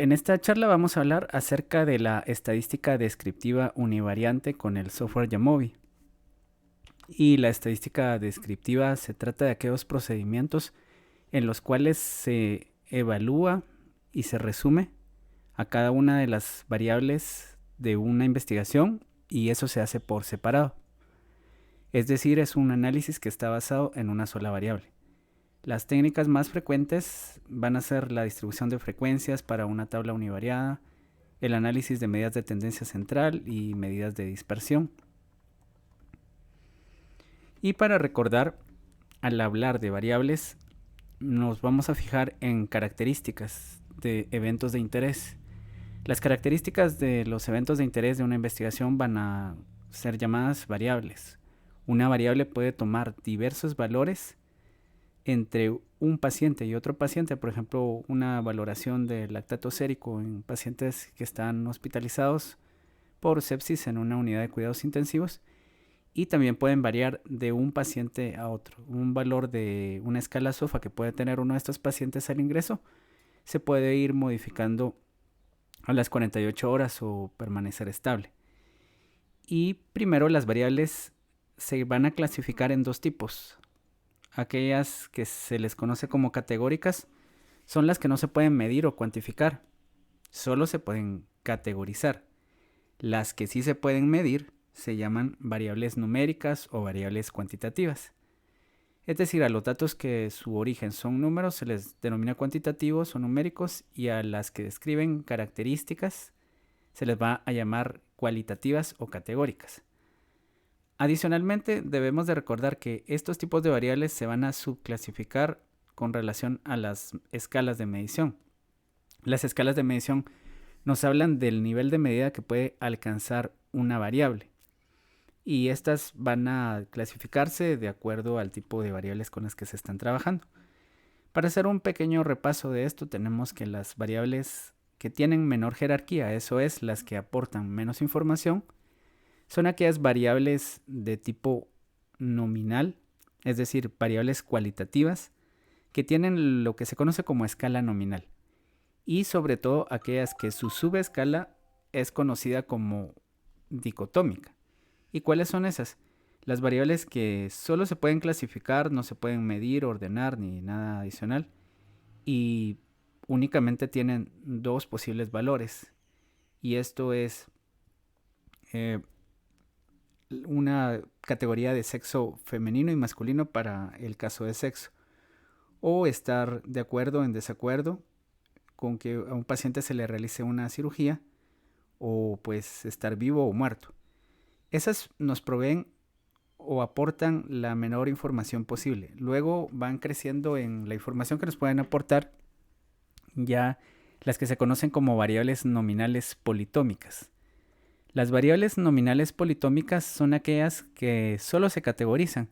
En esta charla vamos a hablar acerca de la estadística descriptiva univariante con el software Jamovi. Y la estadística descriptiva se trata de aquellos procedimientos en los cuales se evalúa y se resume a cada una de las variables de una investigación y eso se hace por separado. Es decir, es un análisis que está basado en una sola variable. Las técnicas más frecuentes van a ser la distribución de frecuencias para una tabla univariada, el análisis de medidas de tendencia central y medidas de dispersión. Y para recordar, al hablar de variables, nos vamos a fijar en características de eventos de interés. Las características de los eventos de interés de una investigación van a ser llamadas variables. Una variable puede tomar diversos valores entre un paciente y otro paciente, por ejemplo, una valoración de lactato sérico en pacientes que están hospitalizados por sepsis en una unidad de cuidados intensivos, y también pueden variar de un paciente a otro. Un valor de una escala SOFA que puede tener uno de estos pacientes al ingreso se puede ir modificando a las 48 horas o permanecer estable. Y primero, las variables se van a clasificar en dos tipos. Aquellas que se les conoce como categóricas son las que no se pueden medir o cuantificar, solo se pueden categorizar. Las que sí se pueden medir se llaman variables numéricas o variables cuantitativas. Es decir, a los datos que su origen son números se les denomina cuantitativos o numéricos, y a las que describen características se les va a llamar cualitativas o categóricas. Adicionalmente, debemos de recordar que estos tipos de variables se van a subclasificar con relación a las escalas de medición. Las escalas de medición nos hablan del nivel de medida que puede alcanzar una variable, y estas van a clasificarse de acuerdo al tipo de variables con las que se están trabajando. Para hacer un pequeño repaso de esto, tenemos que las variables que tienen menor jerarquía, eso es, las que aportan menos información, son aquellas variables de tipo nominal, es decir, variables cualitativas, que tienen lo que se conoce como escala nominal, y sobre todo aquellas que su subescala es conocida como dicotómica. ¿Y cuáles son esas? Las variables que solo se pueden clasificar, no se pueden medir, ordenar ni nada adicional, y únicamente tienen dos posibles valores, y esto es una categoría de sexo femenino y masculino para el caso de sexo, o estar de acuerdo o en desacuerdo con que a un paciente se le realice una cirugía, o pues estar vivo o muerto. Esas nos proveen o aportan la menor información posible. Luego van creciendo en la información que nos pueden aportar ya las que se conocen como variables nominales politómicas. Las variables nominales politómicas son aquellas que solo se categorizan,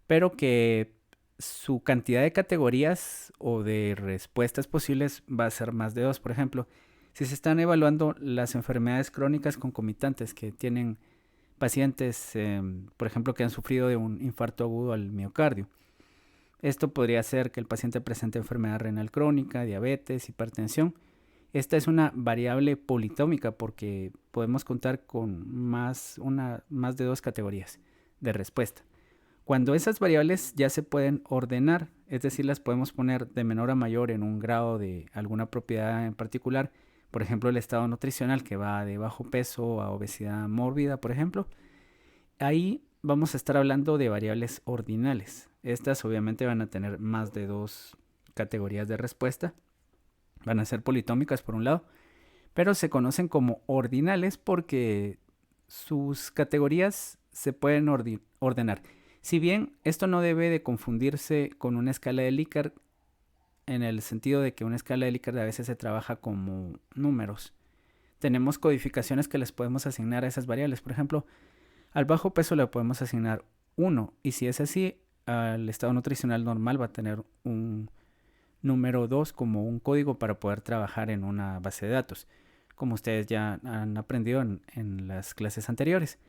pero que su cantidad de categorías o de respuestas posibles va a ser más de dos. Por ejemplo, si se están evaluando las enfermedades crónicas concomitantes que tienen pacientes, por ejemplo, que han sufrido de un infarto agudo al miocardio, esto podría ser que el paciente presente enfermedad renal crónica, diabetes, hipertensión. Esta es una variable politómica porque podemos contar con más de dos categorías de respuesta. Cuando esas variables ya se pueden ordenar, es decir, las podemos poner de menor a mayor en un grado de alguna propiedad en particular, por ejemplo, el estado nutricional, que va de bajo peso a obesidad mórbida, por ejemplo, ahí vamos a estar hablando de variables ordinales. Estas obviamente van a tener más de dos categorías de respuesta. Van a ser politómicas por un lado, pero se conocen como ordinales porque sus categorías se pueden ordenar. Si bien esto no debe de confundirse con una escala de Likert, en el sentido de que una escala de Likert a veces se trabaja como números. Tenemos codificaciones que les podemos asignar a esas variables. Por ejemplo, al bajo peso le podemos asignar 1, y si es así, al estado nutricional normal va a tener un número 2 como un código para poder trabajar en una base de datos, como ustedes ya han aprendido en las clases anteriores.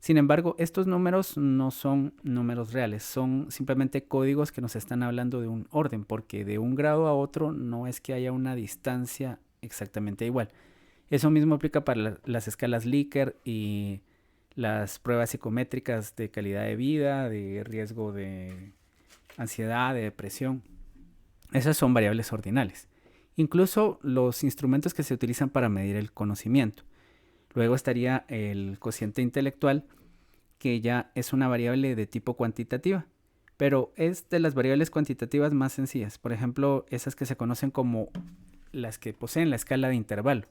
Sin embargo, estos números no son números reales, son simplemente códigos que nos están hablando de un orden, porque de un grado a otro no es que haya una distancia exactamente igual. Eso mismo aplica para las escalas Likert y las pruebas psicométricas de calidad de vida, de riesgo de ansiedad, de depresión. Esas son variables ordinales. Incluso los instrumentos que se utilizan para medir el conocimiento. Luego estaría el cociente intelectual, que ya es una variable de tipo cuantitativa, pero es de las variables cuantitativas más sencillas. Por ejemplo, esas que se conocen como las que poseen la escala de intervalo.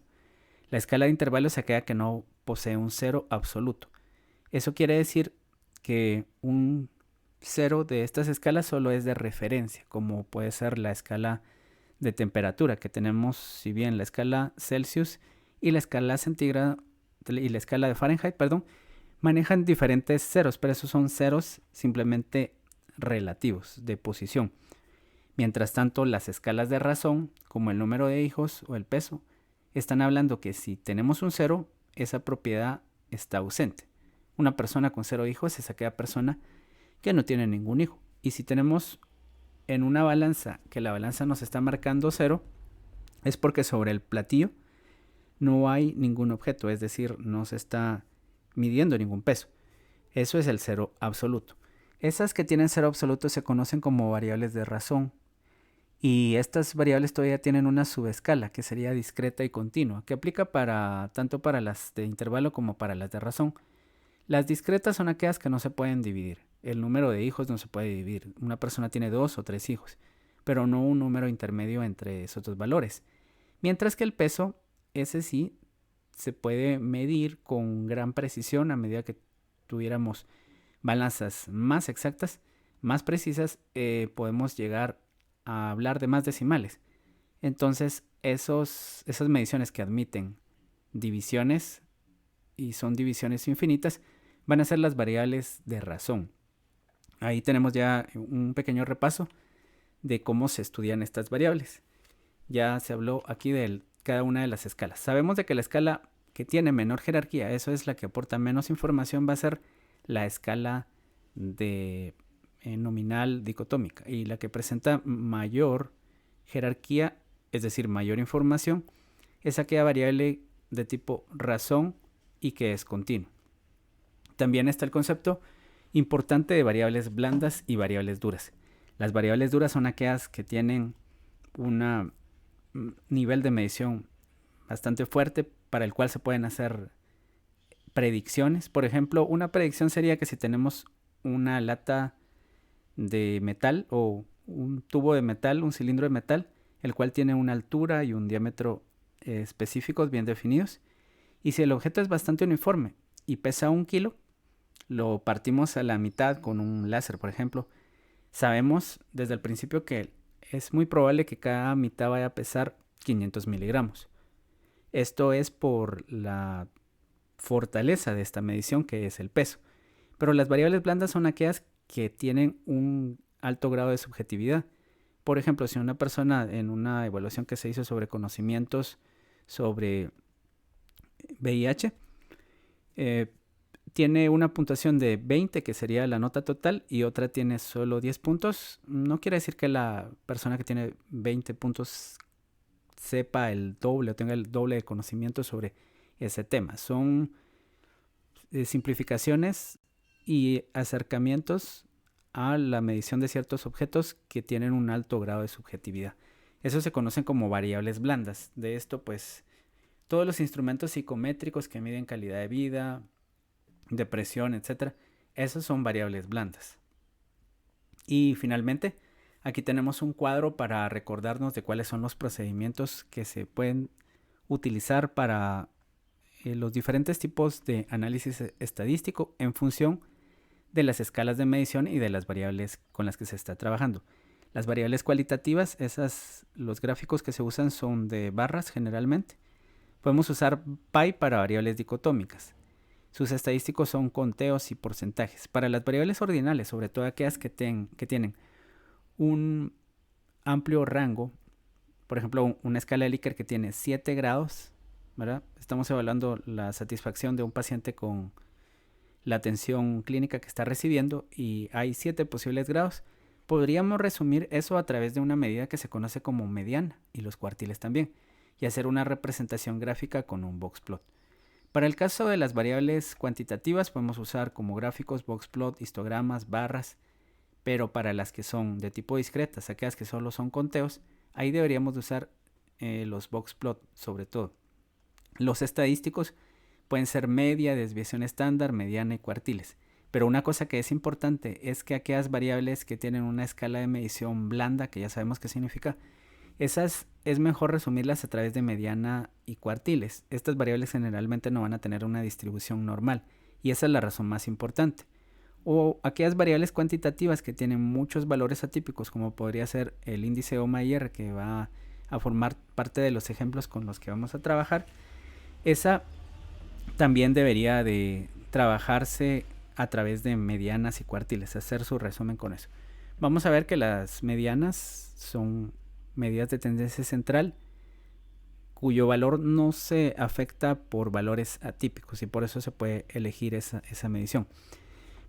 La escala de intervalo es aquella que no posee un cero absoluto. Eso quiere decir que un cero de estas escalas solo es de referencia, como puede ser la escala de temperatura que tenemos, si bien la escala Celsius y la escala centígrada y la escala de Fahrenheit, manejan diferentes ceros, pero esos son ceros simplemente relativos de posición. Mientras tanto, las escalas de razón, como el número de hijos o el peso, están hablando que si tenemos un cero, esa propiedad está ausente. Una persona con 0 hijos es aquella persona que no tiene ningún hijo. Y si tenemos en una balanza que la balanza nos está marcando 0, es porque sobre el platillo no hay ningún objeto, es decir, no se está midiendo ningún peso. Eso es el 0 absoluto. Esas que tienen 0 absoluto se conocen como variables de razón. Y estas variables todavía tienen una subescala que sería discreta y continua, que aplica tanto para las de intervalo como para las de razón. Las discretas son aquellas que no se pueden dividir. El número de hijos no se puede dividir. Una persona tiene 2 o 3 hijos, pero no un número intermedio entre esos dos valores. Mientras que el peso, ese sí, se puede medir con gran precisión a medida que tuviéramos balanzas más exactas, más precisas, podemos llegar a hablar de más decimales. Entonces, esas mediciones que admiten divisiones y son divisiones infinitas, van a ser las variables de razón. Ahí tenemos ya un pequeño repaso de cómo se estudian estas variables. Ya se habló aquí de cada una de las escalas. Sabemos de que la escala que tiene menor jerarquía, eso es la que aporta menos información, va a ser la escala de nominal dicotómica, y la que presenta mayor jerarquía, es decir, mayor información, es aquella variable de tipo razón y que es continua. También está el concepto importante de variables blandas y variables duras. Las variables duras son aquellas que tienen un nivel de medición bastante fuerte para el cual se pueden hacer predicciones. Por ejemplo, una predicción sería que si tenemos una lata de metal o un tubo de metal, un cilindro de metal, el cual tiene una altura y un diámetro específicos bien definidos, y si el objeto es bastante uniforme y pesa 1 kilo, lo partimos a la mitad con un láser, por ejemplo, sabemos desde el principio que es muy probable que cada mitad vaya a pesar 500 miligramos. Esto es por la fortaleza de esta medición, que es el peso. Pero las variables blandas son aquellas que tienen un alto grado de subjetividad. Por ejemplo, si una persona en una evaluación que se hizo sobre conocimientos sobre VIH tiene una puntuación de 20, que sería la nota total, y otra tiene solo 10 puntos, no quiere decir que la persona que tiene 20 puntos sepa el doble o tenga el doble de conocimiento sobre ese tema. Son simplificaciones y acercamientos a la medición de ciertos objetos que tienen un alto grado de subjetividad. Eso se conocen como variables blandas. De esto, pues, todos los instrumentos psicométricos que miden calidad de vida, depresión, etc., esos son variables blandas. Y finalmente, aquí tenemos un cuadro para recordarnos de cuáles son los procedimientos que se pueden utilizar para los diferentes tipos de análisis estadístico en función de las escalas de medición y de las variables con las que se está trabajando. Las variables cualitativas, los gráficos que se usan son de barras generalmente. Podemos usar pi para variables dicotómicas. Sus estadísticos son conteos y porcentajes. Para las variables ordinales, sobre todo aquellas que tienen un amplio rango, por ejemplo, una escala de Likert que tiene 7 grados, ¿verdad? Estamos evaluando la satisfacción de un paciente con la atención clínica que está recibiendo y hay 7 posibles grados. Podríamos resumir eso a través de una medida que se conoce como mediana y los cuartiles también. y hacer una representación gráfica con un boxplot. Para el caso de las variables cuantitativas podemos usar como gráficos, boxplot, histogramas, barras, pero para las que son de tipo discretas, aquellas que solo son conteos, ahí deberíamos de usar los boxplot sobre todo. Los estadísticos pueden ser media, desviación estándar, mediana y cuartiles. Pero una cosa que es importante es que aquellas variables que tienen una escala de medición blanda, que ya sabemos qué significa, esas es mejor resumirlas a través de mediana y cuartiles. Estas variables generalmente no van a tener una distribución normal y esa es la razón más importante. O aquellas variables cuantitativas que tienen muchos valores atípicos, como podría ser el índice OMA-IR, que va a formar parte de los ejemplos con los que vamos a trabajar, esa también debería de trabajarse a través de medianas y cuartiles, hacer su resumen con eso. Vamos a ver que las medianas son medidas de tendencia central cuyo valor no se afecta por valores atípicos y por eso se puede elegir esa medición.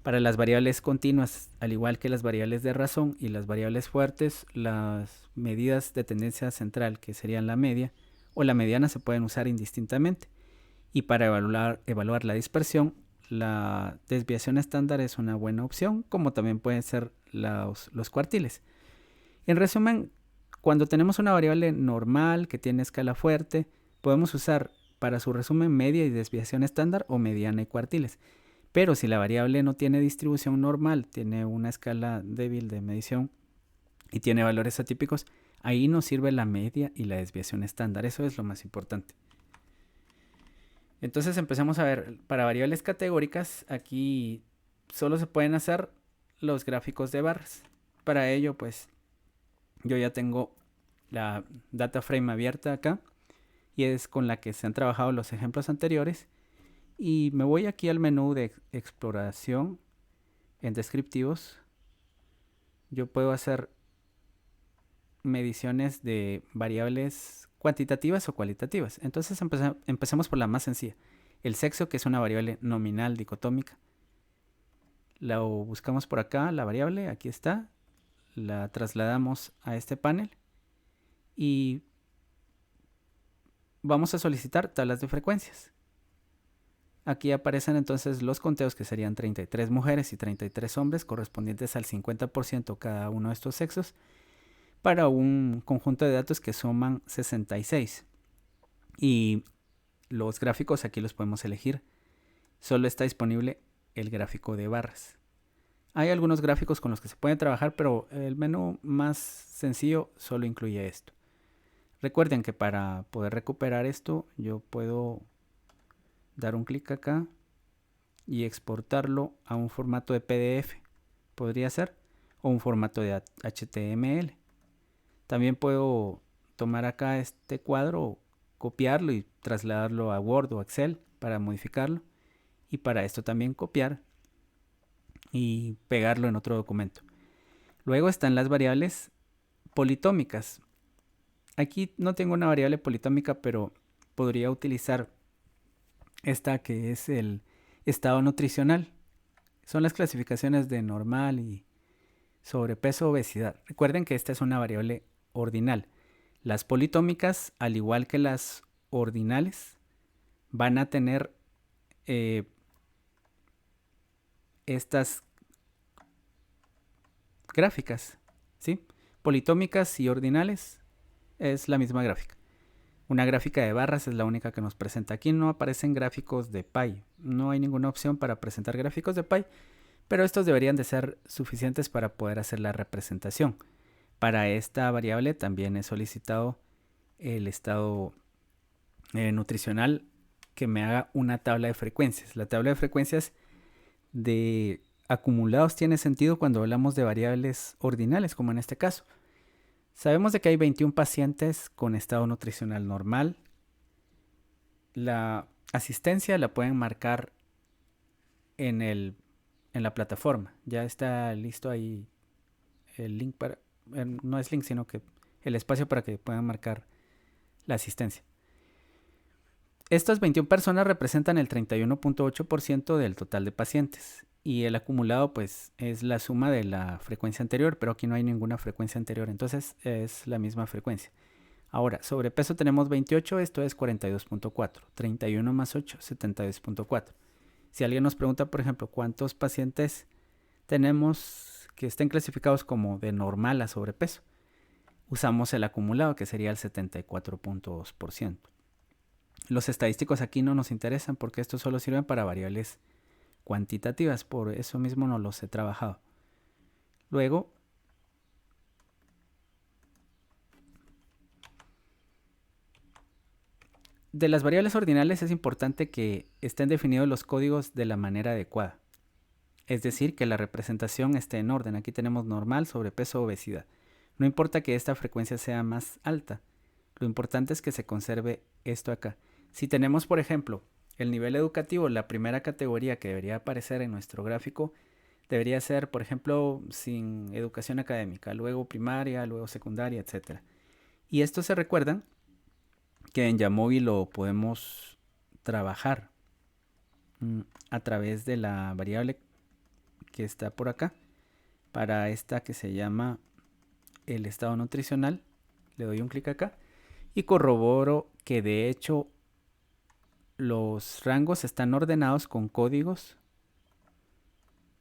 Para las variables continuas, al igual que las variables de razón y las variables fuertes, las medidas de tendencia central, que serían la media o la mediana, se pueden usar indistintamente. Y para evaluar la dispersión, la desviación estándar es una buena opción, como también pueden ser los cuartiles. En resumen, cuando tenemos una variable normal que tiene escala fuerte, podemos usar para su resumen media y desviación estándar o mediana y cuartiles. Pero si la variable no tiene distribución normal, tiene una escala débil de medición y tiene valores atípicos, ahí nos sirve la media y la desviación estándar. Eso es lo más importante. Entonces empecemos a ver, para variables categóricas, aquí solo se pueden hacer los gráficos de barras. Para ello, pues, yo ya tengo la data frame abierta acá y es con la que se han trabajado los ejemplos anteriores. Y me voy aquí al menú de exploración en descriptivos. Yo puedo hacer mediciones de variables cuantitativas o cualitativas. Entonces empecemos por la más sencilla. El sexo, que es una variable nominal dicotómica. La buscamos por acá, la variable, aquí está. La trasladamos a este panel y vamos a solicitar tablas de frecuencias. Aquí aparecen entonces los conteos, que serían 33 mujeres y 33 hombres, correspondientes al 50% cada uno de estos sexos, para un conjunto de datos que suman 66. Y los gráficos aquí los podemos elegir. Solo está disponible el gráfico de barras. Hay algunos gráficos con los que se puede trabajar, pero el menú más sencillo solo incluye esto. Recuerden que para poder recuperar esto, yo puedo dar un clic acá y exportarlo a un formato de PDF. Podría ser, o un formato de HTML. También puedo tomar acá este cuadro, copiarlo y trasladarlo a Word o Excel para modificarlo. Y para esto también copiar y pegarlo en otro documento. Luego están las variables politómicas. Aquí no tengo una variable politómica, pero podría utilizar esta que es el estado nutricional. Son las clasificaciones de normal y sobrepeso, obesidad. Recuerden que esta es una variable ordinal. Las politómicas, al igual que las ordinales, van a tener estas gráficas, ¿sí? Politómicas y ordinales es la misma gráfica. Una gráfica de barras es la única que nos presenta. Aquí no aparecen gráficos de pie. No hay ninguna opción para presentar gráficos de pie, pero estos deberían de ser suficientes para poder hacer la representación. Para esta variable también he solicitado el estado nutricional que me haga una tabla de frecuencias. La tabla de frecuencias de acumulados tiene sentido cuando hablamos de variables ordinales, como en este caso. Sabemos de que hay 21 pacientes con estado nutricional normal. La asistencia la pueden marcar en la plataforma. Ya está listo ahí el link para... no es link, sino que el espacio para que puedan marcar la asistencia. Estas 21 personas representan el 31.8% del total de pacientes. Y el acumulado pues es la suma de la frecuencia anterior, pero aquí no hay ninguna frecuencia anterior, entonces es la misma frecuencia. Ahora, sobrepeso tenemos 28, esto es 42.4. 31 más 8, 72.4. Si alguien nos pregunta, por ejemplo, cuántos pacientes tenemos que estén clasificados como de normal a sobrepeso, usamos el acumulado, que sería el 74.2%. Los estadísticos aquí no nos interesan porque estos solo sirven para variables cuantitativas, por eso mismo no los he trabajado. Luego, de las variables ordinales es importante que estén definidos los códigos de la manera adecuada. Es decir, que la representación esté en orden. Aquí tenemos normal, sobrepeso, obesidad. No importa que esta frecuencia sea más alta. Lo importante es que se conserve esto acá. Si tenemos, por ejemplo, el nivel educativo, la primera categoría que debería aparecer en nuestro gráfico debería ser, por ejemplo, sin educación académica, luego primaria, luego secundaria, etc. Y esto se recuerdan que en Jamovi lo podemos trabajar a través de la variable que está por acá, para esta que se llama el estado nutricional. Le doy un clic acá y corroboro que de hecho los rangos están ordenados con códigos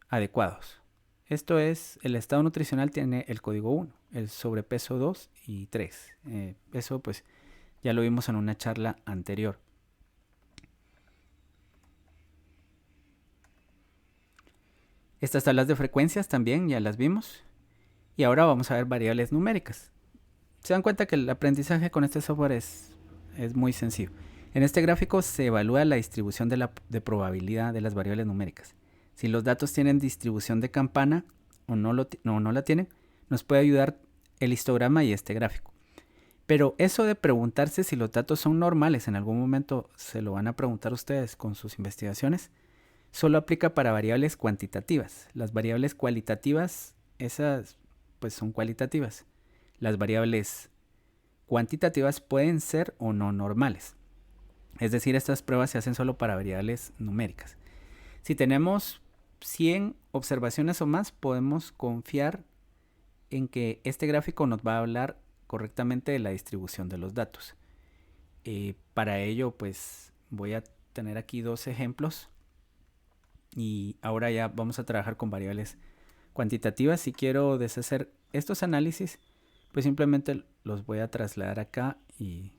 adecuados. Esto es, el estado nutricional tiene el código 1, el sobrepeso 2 y 3. Eso pues ya lo vimos en una charla anterior. Estas tablas de frecuencias también ya las vimos. Y ahora vamos a ver variables numéricas. Se dan cuenta que el aprendizaje con este software es muy sencillo. En este gráfico se evalúa la distribución de probabilidad de las variables numéricas. Si los datos tienen distribución de campana o no la tienen, nos puede ayudar el histograma y este gráfico. Pero eso de preguntarse si los datos son normales, en algún momento se lo van a preguntar ustedes con sus investigaciones, solo aplica para variables cuantitativas. Las variables cualitativas, esas pues son cualitativas. Las variables cuantitativas pueden ser o no normales. Es decir, estas pruebas se hacen solo para variables numéricas. Si tenemos 100 observaciones o más, podemos confiar en que este gráfico nos va a hablar correctamente de la distribución de los datos. Para ello, pues voy a tener aquí dos ejemplos y ahora ya vamos a trabajar con variables cuantitativas. Si quiero deshacer estos análisis, pues simplemente los voy a trasladar acá y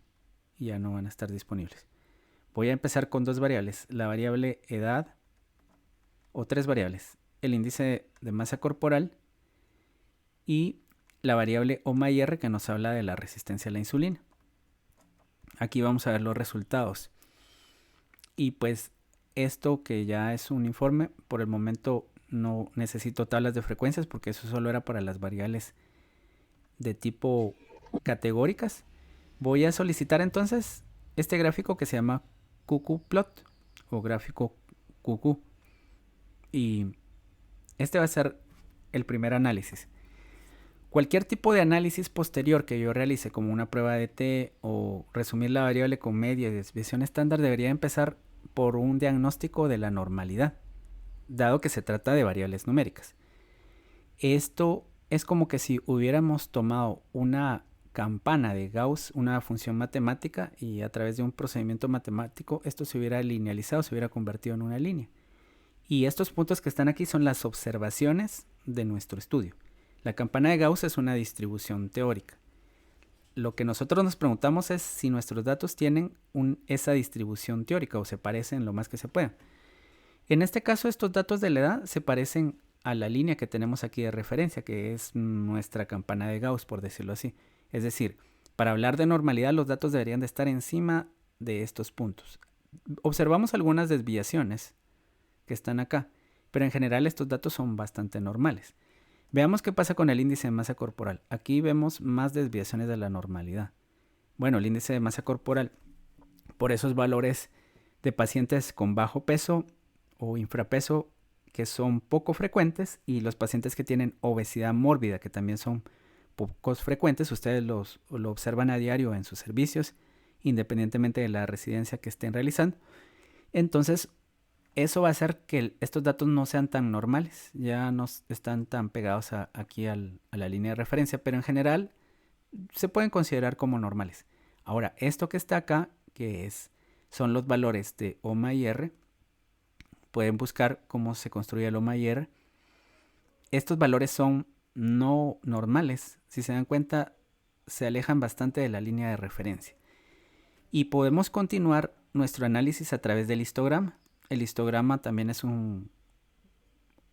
ya no van a estar disponibles. Voy a empezar con dos variables, la variable edad, o tres variables, el índice de masa corporal y la variable OMA-IR, que nos habla de la resistencia a la insulina. Aquí vamos a ver los resultados. Y pues esto, que ya es un informe, por el momento no necesito tablas de frecuencias porque eso solo era para las variables de tipo categóricas. Voy a solicitar entonces este gráfico que se llama QQplot o gráfico QQ. Y este va a ser el primer análisis. Cualquier tipo de análisis posterior que yo realice, como una prueba de T o resumir la variable con media y desviación estándar, debería empezar por un diagnóstico de la normalidad, dado que se trata de variables numéricas. Esto es como que si hubiéramos tomado una campana de Gauss, una función matemática, y a través de un procedimiento matemático esto se hubiera linealizado, se hubiera convertido en una línea. Y estos puntos que están aquí son las observaciones de nuestro estudio. La campana de Gauss es una distribución teórica. Lo que nosotros nos preguntamos es si nuestros datos tienen esa distribución teórica o se parecen lo más que se pueda. En este caso, estos datos de la edad se parecen a la línea que tenemos aquí de referencia, que es nuestra campana de Gauss, por decirlo así. Es decir, para hablar de normalidad, los datos deberían de estar encima de estos puntos. Observamos algunas desviaciones que están acá, pero en general estos datos son bastante normales. Veamos qué pasa con el índice de masa corporal. Aquí vemos más desviaciones de la normalidad. Bueno, el índice de masa corporal, por esos valores de pacientes con bajo peso o infrapeso, que son poco frecuentes, y los pacientes que tienen obesidad mórbida, que también son pocos frecuentes, ustedes lo observan a diario en sus servicios, independientemente de la residencia que estén realizando. Entonces, eso va a hacer que estos datos no sean tan normales, ya no están tan pegados aquí a la línea de referencia, pero en general se pueden considerar como normales. Ahora, esto que está acá, son los valores de OMA y R, pueden buscar cómo se construye el OMA y R. Estos valores son no normales. Si se dan cuenta, se alejan bastante de la línea de referencia. Y podemos continuar nuestro análisis a través del histograma. El histograma también es un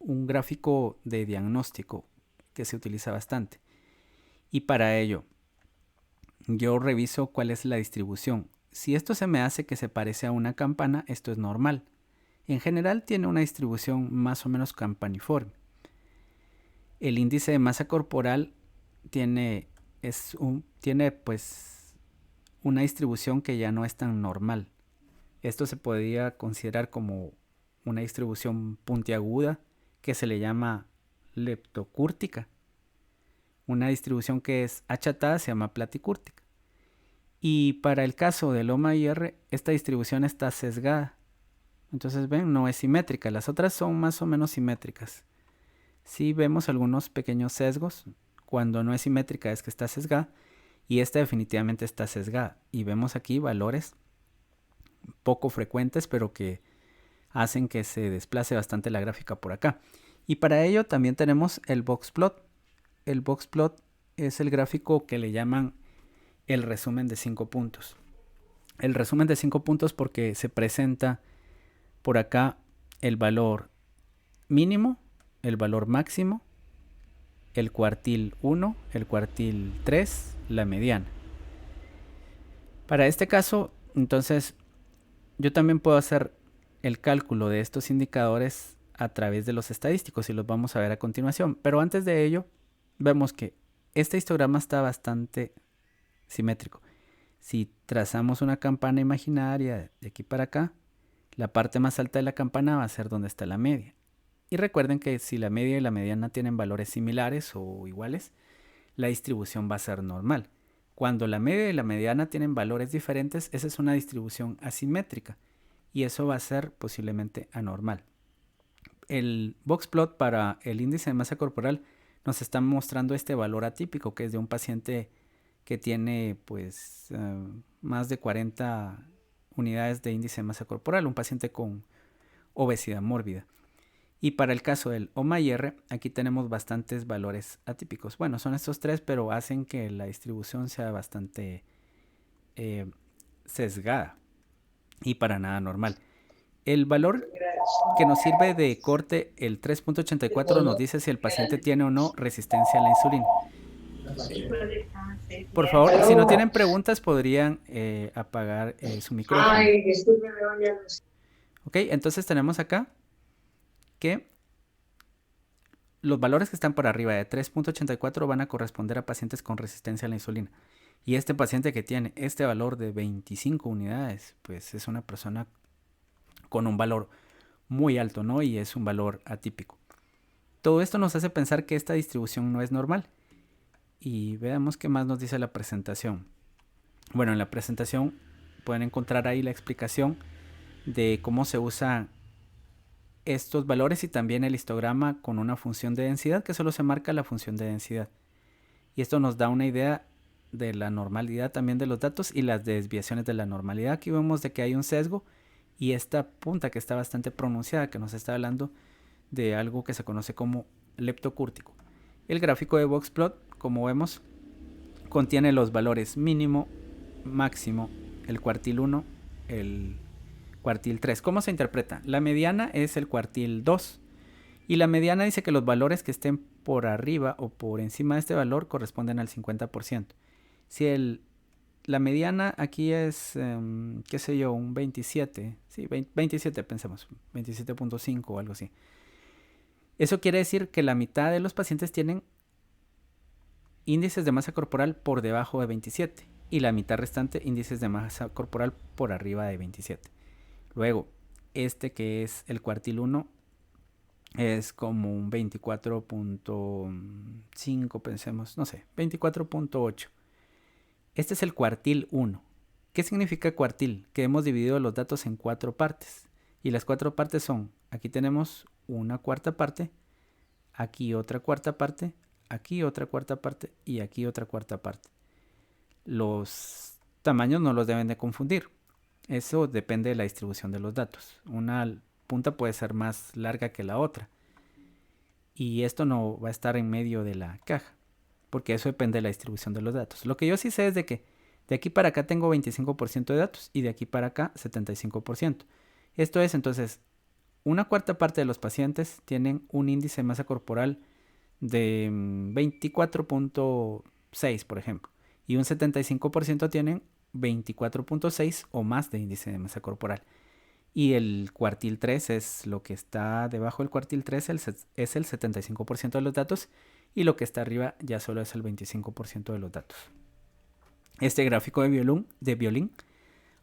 gráfico de diagnóstico que se utiliza bastante. Y para ello, yo reviso cuál es la distribución. Si esto se me hace que se parece a una campana, esto es normal. En general tiene una distribución más o menos campaniforme. El índice de masa corporal tiene pues una distribución que ya no es tan normal. Esto se podría considerar como una distribución puntiaguda que se le llama leptocúrtica. Una distribución que es achatada se llama platicúrtica. Y para el caso del OMA y R, esta distribución está sesgada. Entonces ven, no es simétrica. Las otras son más o menos simétricas. Sí vemos algunos pequeños sesgos. Cuando no es simétrica es que está sesgada. Y esta definitivamente está sesgada. Y vemos aquí valores poco frecuentes, pero que hacen que se desplace bastante la gráfica por acá. Y para ello también tenemos el box plot. El box plot es el gráfico que le llaman el resumen de 5 puntos. El resumen de 5 puntos porque se presenta por acá el valor mínimo, el valor máximo, el cuartil 1, el cuartil 3, la mediana. Para este caso, entonces, yo también puedo hacer el cálculo de estos indicadores a través de los estadísticos y los vamos a ver a continuación. Pero antes de ello, vemos que este histograma está bastante simétrico. Si trazamos una campana imaginaria de aquí para acá, la parte más alta de la campana va a ser donde está la media. Y recuerden que si la media y la mediana tienen valores similares o iguales, la distribución va a ser normal. Cuando la media y la mediana tienen valores diferentes, esa es una distribución asimétrica y eso va a ser posiblemente anormal. El box plot para el índice de masa corporal nos está mostrando este valor atípico, que es de un paciente que tiene pues más de 40 unidades de índice de masa corporal, un paciente con obesidad mórbida. Y para el caso del OMA y R, aquí tenemos bastantes valores atípicos. Bueno, son estos tres, pero hacen que la distribución sea bastante sesgada y para nada normal. El valor que nos sirve de corte, el 3.84, nos dice si el paciente tiene o no resistencia a la insulina. Por favor, si no tienen preguntas, podrían apagar su micrófono. Ok, entonces tenemos acá que los valores que están por arriba de 3.84 van a corresponder a pacientes con resistencia a la insulina. Y este paciente que tiene este valor de 25 unidades, pues es una persona con un valor muy alto, ¿no? Y es un valor atípico. Todo esto nos hace pensar que esta distribución no es normal. Y veamos qué más nos dice la presentación. Bueno, en la presentación pueden encontrar ahí la explicación de cómo se usan estos valores y también el histograma con una función de densidad que solo se marca la función de densidad. Y esto nos da una idea de la normalidad también de los datos y las desviaciones de la normalidad. Aquí vemos de que hay un sesgo y esta punta que está bastante pronunciada, que nos está hablando de algo que se conoce como leptocúrtico. El gráfico de boxplot, como vemos, contiene los valores mínimo, máximo, el cuartil 1, el cuartil 3. ¿Cómo se interpreta? La mediana es el cuartil 2 y la mediana dice que los valores que estén por arriba o por encima de este valor corresponden al 50%. Si la mediana aquí es, qué sé yo, un 27, sí, 27 pensemos, 27.5 o algo así. Eso quiere decir que la mitad de los pacientes tienen índices de masa corporal por debajo de 27 y la mitad restante índices de masa corporal por arriba de 27. Luego, este que es el cuartil 1 es como un 24.5, pensemos, no sé, 24.8. Este es el cuartil 1. ¿Qué significa cuartil? Que hemos dividido los datos en 4 partes. Y las 4 partes son, aquí tenemos una cuarta parte, aquí otra cuarta parte, aquí otra cuarta parte y aquí otra cuarta parte. los tamaños no los deben de confundir. Eso depende de la distribución de los datos. Una punta puede ser más larga que la otra. Y esto no va a estar en medio de la caja, porque eso depende de la distribución de los datos. Lo que yo sí sé es de que de aquí para acá tengo 25% de datos y de aquí para acá 75%. Esto es, entonces, una cuarta parte de los pacientes tienen un índice de masa corporal de 24.6, por ejemplo, y un 75% tienen 24.6 o más de índice de masa corporal. Y el cuartil 3 es lo que está debajo del cuartil 3, es el 75% de los datos, y lo que está arriba ya solo es el 25% de los datos. Este gráfico de violín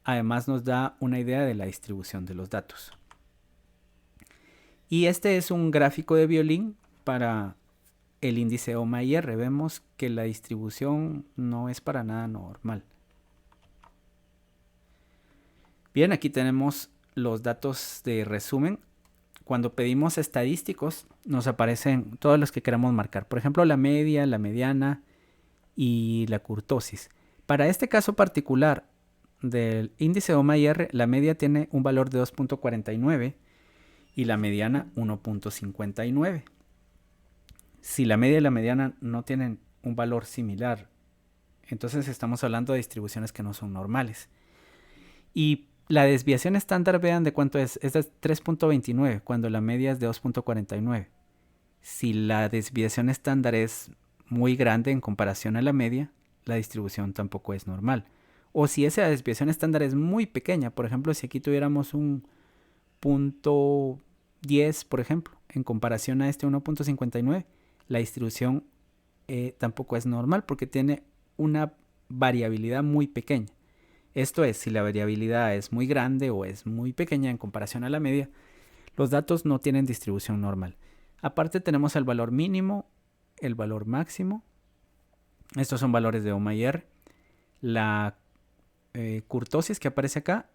además nos da una idea de la distribución de los datos. Y este es un gráfico de violín para el índice OMA-IR. Vemos que la distribución no es para nada normal. Bien, aquí tenemos los datos de resumen. Cuando pedimos estadísticos, nos aparecen todos los que queramos marcar. Por ejemplo, la media, la mediana y la kurtosis. Para este caso particular del índice OMA-IR, la media tiene un valor de 2.49 y la mediana 1.59. Si la media y la mediana no tienen un valor similar, entonces estamos hablando de distribuciones que no son normales. Y la desviación estándar, vean de cuánto es de 3.29 cuando la media es de 2.49. Si la desviación estándar es muy grande en comparación a la media, la distribución tampoco es normal. O si esa desviación estándar es muy pequeña, por ejemplo, si aquí tuviéramos un punto 10, por ejemplo, en comparación a este 1.59, la distribución tampoco es normal porque tiene una variabilidad muy pequeña. Esto es, si la variabilidad es muy grande o es muy pequeña en comparación a la media, los datos no tienen distribución normal. Aparte tenemos el valor mínimo, el valor máximo. Estos son valores de OMA-IR. La kurtosis que aparece acá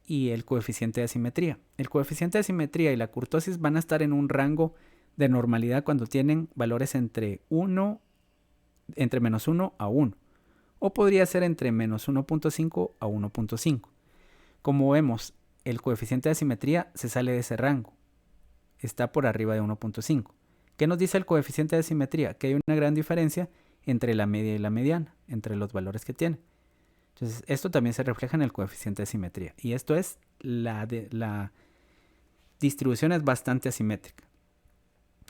y el coeficiente de asimetría. El coeficiente de asimetría y la kurtosis van a estar en un rango de normalidad cuando tienen valores entre menos 1 a 1. O podría ser entre menos 1.5 a 1.5. Como vemos, el coeficiente de asimetría se sale de ese rango. Está por arriba de 1.5. ¿Qué nos dice el coeficiente de asimetría? Que hay una gran diferencia entre la media y la mediana, entre los valores que tiene. Entonces, esto también se refleja en el coeficiente de asimetría. Y esto es, la distribución es bastante asimétrica.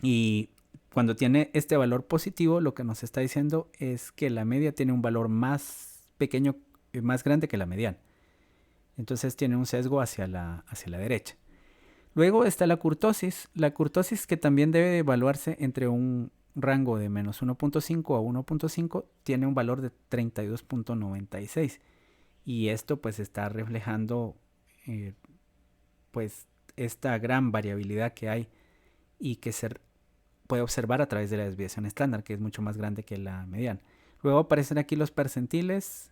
Y cuando tiene este valor positivo, lo que nos está diciendo es que la media tiene un valor más pequeño, más grande que la mediana. Entonces tiene un sesgo hacia la derecha. Luego está la kurtosis. La kurtosis, que también debe evaluarse entre un rango de menos 1.5 a 1.5, tiene un valor de 32.96. Y esto pues está reflejando pues esta gran variabilidad que hay y que se puede observar a través de la desviación estándar, que es mucho más grande que la mediana. Luego aparecen aquí los percentiles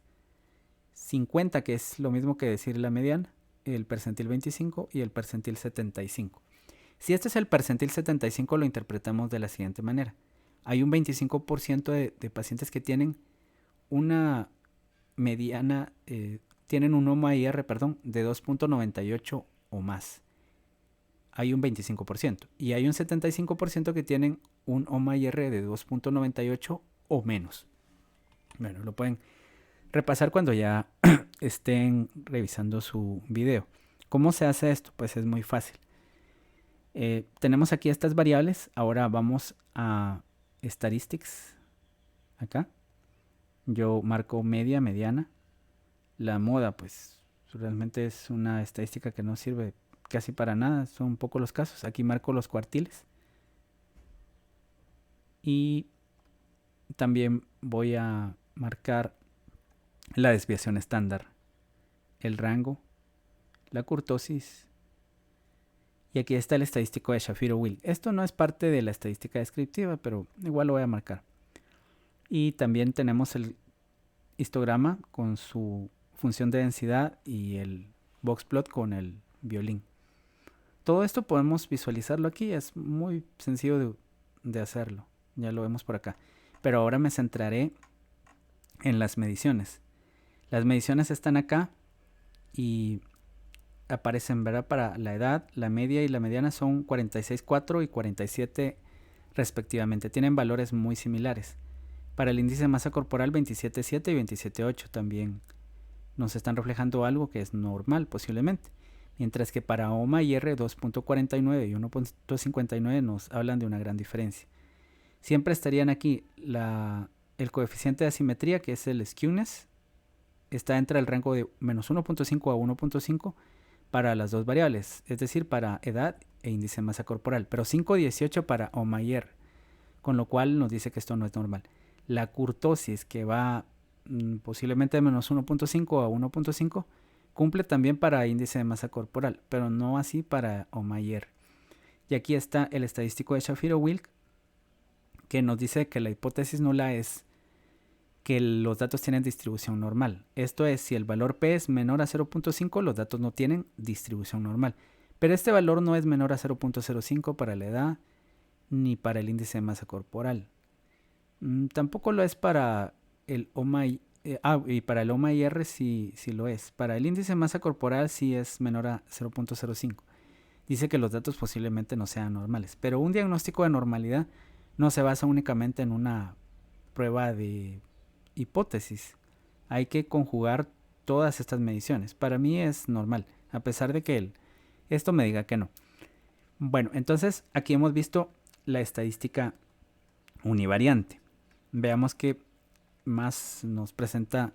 50, que es lo mismo que decir la mediana, el percentil 25 y el percentil 75. Si este es el percentil 75, lo interpretamos de la siguiente manera. Hay un 25% de pacientes que tienen una mediana, tienen un OMA-IR, de 2.98 o más. Hay un 25%. Y hay un 75% que tienen un OMA-IR de 2.98 o menos. Bueno, lo pueden repasar cuando ya estén revisando su video. ¿Cómo se hace esto? Pues es muy fácil. Tenemos aquí estas variables. Ahora vamos a Statistics. Acá. Yo marco media, mediana. La moda, pues realmente es una estadística que no sirve casi para nada. Son pocos los casos. Aquí marco los cuartiles. Y también voy a marcar la desviación estándar, el rango, la kurtosis. Y aquí está el estadístico de Shapiro-Wilk. Esto no es parte de la estadística descriptiva, pero igual lo voy a marcar. Y también tenemos el histograma con su función de densidad y el boxplot con el violín. Todo esto podemos visualizarlo aquí. Es muy sencillo de hacerlo. Ya lo vemos por acá. Pero ahora me centraré en las mediciones. Las mediciones están acá y aparecen, ¿verdad? Para la edad, la media y la mediana son 46.4 y 47 respectivamente. Tienen valores muy similares. Para el índice de masa corporal 27.7 y 27.8 también nos están reflejando algo que es normal posiblemente. Mientras que para OMA y R 2.49 y 1.59 nos hablan de una gran diferencia. Siempre estarían aquí el coeficiente de asimetría, que es el skewness, está entre el rango de menos 1.5 a 1.5 para las dos variables, es decir, para edad e índice de masa corporal, pero 5.18 para OMA y R, con lo cual nos dice que esto no es normal. La kurtosis, que va posiblemente de menos 1.5 a 1.5, cumple también para índice de masa corporal, pero no así para OMA y R. Y aquí está el estadístico de Shapiro-Wilk, que nos dice que la hipótesis nula es que los datos tienen distribución normal. Esto es, si el valor P es menor a 0.5, los datos no tienen distribución normal. Pero este valor no es menor a 0.05 para la edad ni para el índice de masa corporal. Tampoco lo es para el OMA y para el OMA y R sí lo es. Para el índice de masa corporal sí es menor a 0.05. Dice que los datos posiblemente no sean normales. Pero un diagnóstico de normalidad no se basa únicamente en una prueba de hipótesis. Hay que conjugar todas estas mediciones. Para mí es normal, a pesar de que esto me diga que no. Bueno, entonces aquí hemos visto la estadística univariante. Veamos qué más nos presenta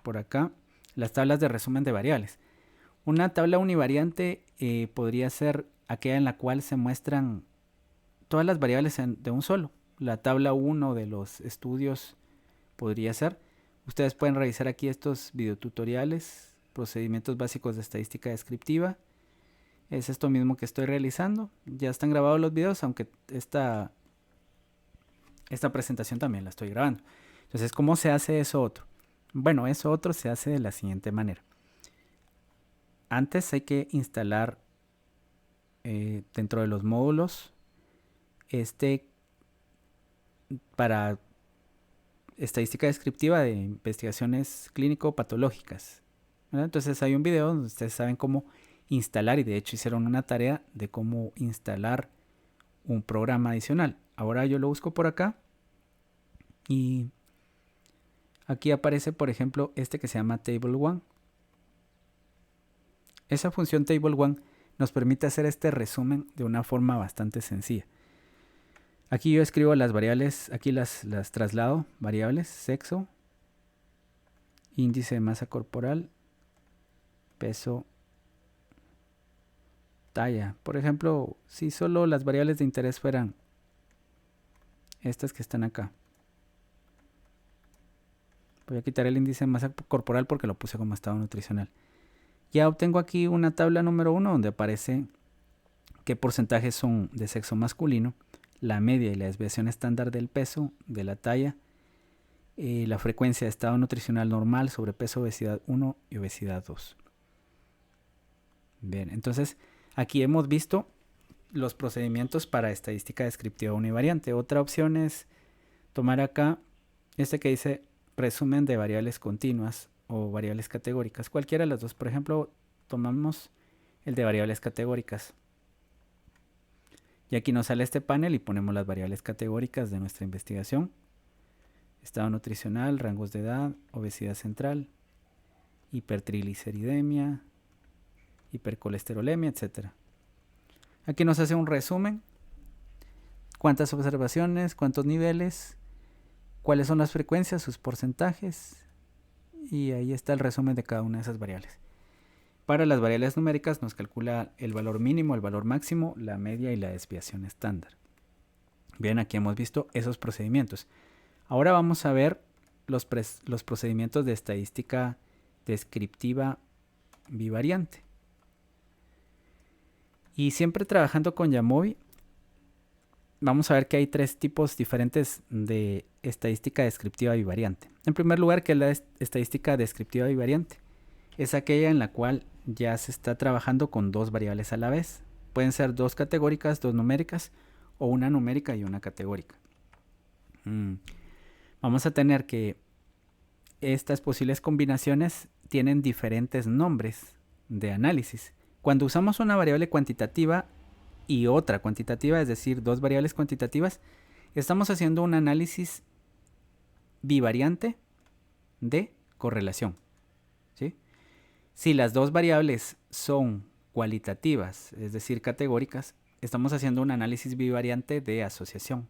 por acá. Las tablas de resumen de variables. Una tabla univariante podría ser aquella en la cual se muestran todas las variables de un solo. La tabla 1 de los estudios podría ser. Ustedes pueden revisar aquí estos videotutoriales, procedimientos básicos de estadística descriptiva. Es esto mismo que estoy realizando. Ya están grabados los videos, aunque esta presentación también la estoy grabando. Entonces, ¿cómo se hace eso otro? Bueno, eso otro se hace de la siguiente manera. Antes hay que instalar dentro de los módulos para estadística descriptiva de investigaciones clínico-patológicas. Entonces hay un video donde ustedes saben cómo instalar, y de hecho hicieron una tarea de cómo instalar un programa adicional. Ahora yo lo busco por acá y aquí aparece, por ejemplo, este que se llama Table One. Esa función Table One nos permite hacer este resumen de una forma bastante sencilla. Aquí yo escribo las variables, aquí las traslado, variables, sexo, índice de masa corporal, peso, talla. Por ejemplo, si solo las variables de interés fueran estas que están acá. Voy a quitar el índice de masa corporal porque lo puse como estado nutricional. Ya obtengo aquí una tabla número 1 donde aparece qué porcentajes son de sexo masculino, la media y la desviación estándar del peso, de la talla, la frecuencia de estado nutricional normal, sobrepeso, obesidad 1 y obesidad 2. Bien, entonces aquí hemos visto los procedimientos para estadística descriptiva univariante. Otra opción es tomar acá este que dice resumen de variables continuas o variables categóricas. Cualquiera de las dos. Por ejemplo, tomamos el de variables categóricas. Y aquí nos sale este panel y ponemos las variables categóricas de nuestra investigación. Estado nutricional, rangos de edad, obesidad central, hipertrigliceridemia, hipercolesterolemia, etc. Aquí nos hace un resumen. Cuántas observaciones, cuántos niveles, cuáles son las frecuencias, sus porcentajes. Y ahí está el resumen de cada una de esas variables. Para las variables numéricas nos calcula el valor mínimo, el valor máximo, la media y la desviación estándar. Bien, aquí hemos visto esos procedimientos. Ahora vamos a ver los procedimientos de estadística descriptiva bivariante. Y siempre trabajando con Jamovi, vamos a ver que hay tres tipos diferentes de estadística descriptiva bivariante. En primer lugar, que es la estadística descriptiva bivariante. Es aquella en la cual ya se está trabajando con dos variables a la vez. Pueden ser dos categóricas, dos numéricas, o una numérica y una categórica. Vamos a tener que estas posibles combinaciones tienen diferentes nombres de análisis. Cuando usamos una variable cuantitativa y otra cuantitativa, es decir, dos variables cuantitativas, estamos haciendo un análisis bivariante de correlación, ¿sí? Si las dos variables son cualitativas, es decir, categóricas, estamos haciendo un análisis bivariante de asociación.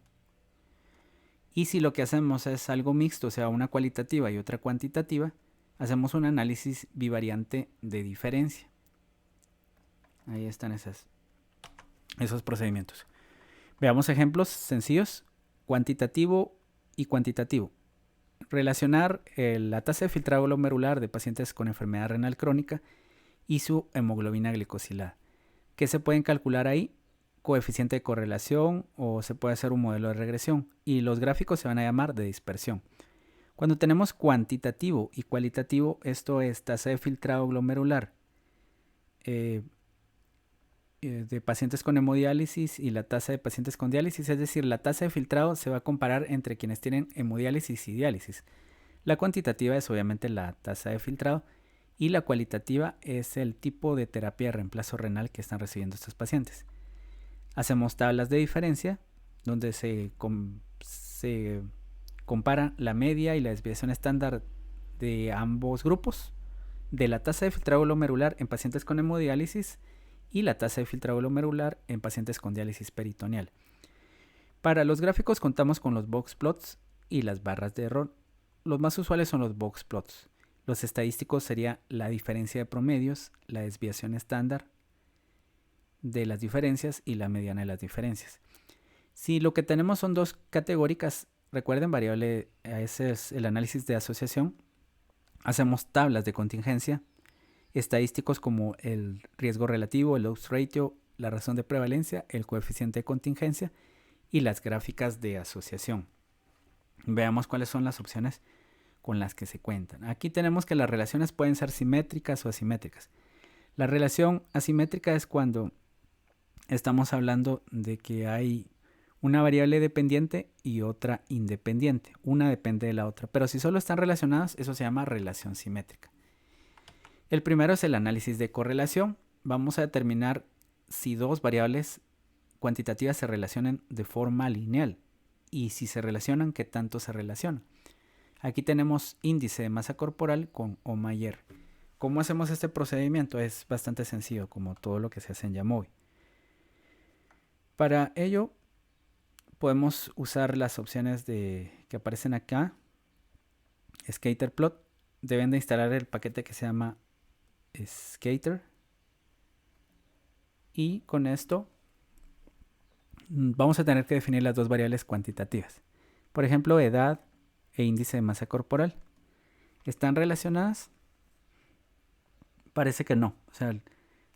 Y si lo que hacemos es algo mixto, o sea, una cualitativa y otra cuantitativa, hacemos un análisis bivariante de diferencia. Ahí están esos procedimientos. Veamos ejemplos sencillos, cuantitativo y cuantitativo. Relacionar la tasa de filtrado glomerular de pacientes con enfermedad renal crónica y su hemoglobina glicosilada. ¿Qué se pueden calcular ahí? Coeficiente de correlación, o se puede hacer un modelo de regresión, y los gráficos se van a llamar de dispersión. Cuando tenemos cuantitativo y cualitativo, esto es tasa de filtrado glomerular de pacientes con hemodiálisis y la tasa de pacientes con diálisis, es decir, la tasa de filtrado se va a comparar entre quienes tienen hemodiálisis y diálisis. La cuantitativa es obviamente la tasa de filtrado y la cualitativa es el tipo de terapia de reemplazo renal que están recibiendo estos pacientes. Hacemos tablas de diferencia donde se compara la media y la desviación estándar de ambos grupos, de la tasa de filtrado glomerular en pacientes con hemodiálisis y la tasa de filtrado glomerular en pacientes con diálisis peritoneal. Para los gráficos contamos con los box plots y las barras de error. Los más usuales son los box plots. Los estadísticos sería la diferencia de promedios, la desviación estándar de las diferencias y la mediana de las diferencias. Si lo que tenemos son dos categóricas, recuerden, variable, ese es el análisis de asociación. Hacemos tablas de contingencia, estadísticos como el riesgo relativo, el odds ratio, la razón de prevalencia, el coeficiente de contingencia y las gráficas de asociación. Veamos cuáles son las opciones con las que se cuentan. Aquí tenemos que las relaciones pueden ser simétricas o asimétricas. La relación asimétrica es cuando estamos hablando de que hay una variable dependiente y otra independiente. Una depende de la otra, pero si solo están relacionadas, eso se llama relación simétrica. El primero es el análisis de correlación. Vamos a determinar si dos variables cuantitativas se relacionan de forma lineal y si se relacionan, qué tanto se relacionan. Aquí tenemos índice de masa corporal con O mayor. ¿Cómo hacemos este procedimiento? Es bastante sencillo, como todo lo que se hace en Jamovi. Para ello podemos usar las opciones que aparecen acá. Skaterplot. Deben de instalar el paquete que se llama Skater. Y con esto vamos a tener que definir las dos variables cuantitativas. Por ejemplo, edad e índice de masa corporal. ¿Están relacionadas? Parece que no. O sea,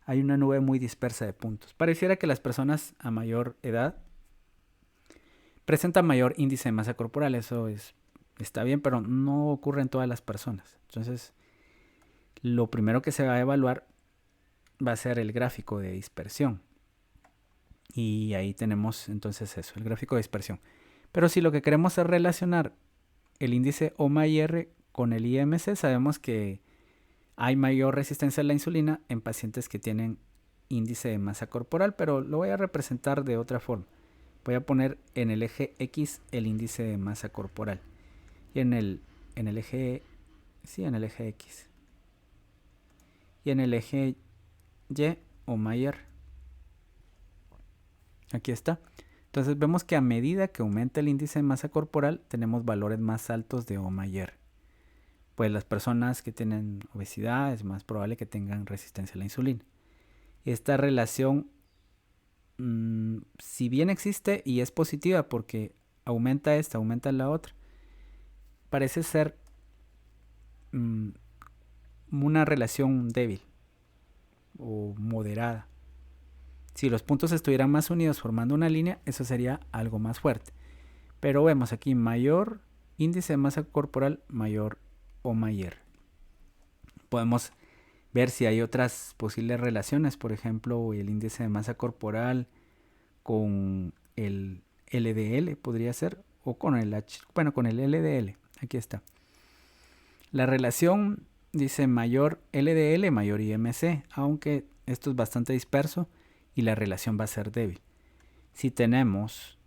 hay una nube muy dispersa de puntos. Pareciera que las personas a mayor edad presentan mayor índice de masa corporal. Eso está bien, pero no ocurre en todas las personas. Entonces, lo primero que se va a evaluar va a ser el gráfico de dispersión. Y ahí tenemos entonces eso, el gráfico de dispersión. Pero si lo que queremos es relacionar el índice OMA-IR con el IMC, sabemos que hay mayor resistencia a la insulina en pacientes que tienen índice de masa corporal, pero lo voy a representar de otra forma. Voy a poner en el eje X el índice de masa corporal y en el eje X y en el eje Y o mayor. Aquí está. Entonces vemos que a medida que aumenta el índice de masa corporal tenemos valores más altos de O mayor. Pues las personas que tienen obesidad es más probable que tengan resistencia a la insulina. Esta relación, si bien existe y es positiva porque aumenta esta, aumenta la otra, parece ser una relación débil o moderada. Si los puntos estuvieran más unidos formando una línea, eso sería algo más fuerte. Pero vemos aquí mayor índice de masa corporal, mayor O mayor. Podemos ver si hay otras posibles relaciones, por ejemplo, el índice de masa corporal con el LDL podría ser, o con el con el LDL. Aquí está. La relación dice mayor LDL mayor IMC, aunque esto es bastante disperso y la relación va a ser débil. Si tenemos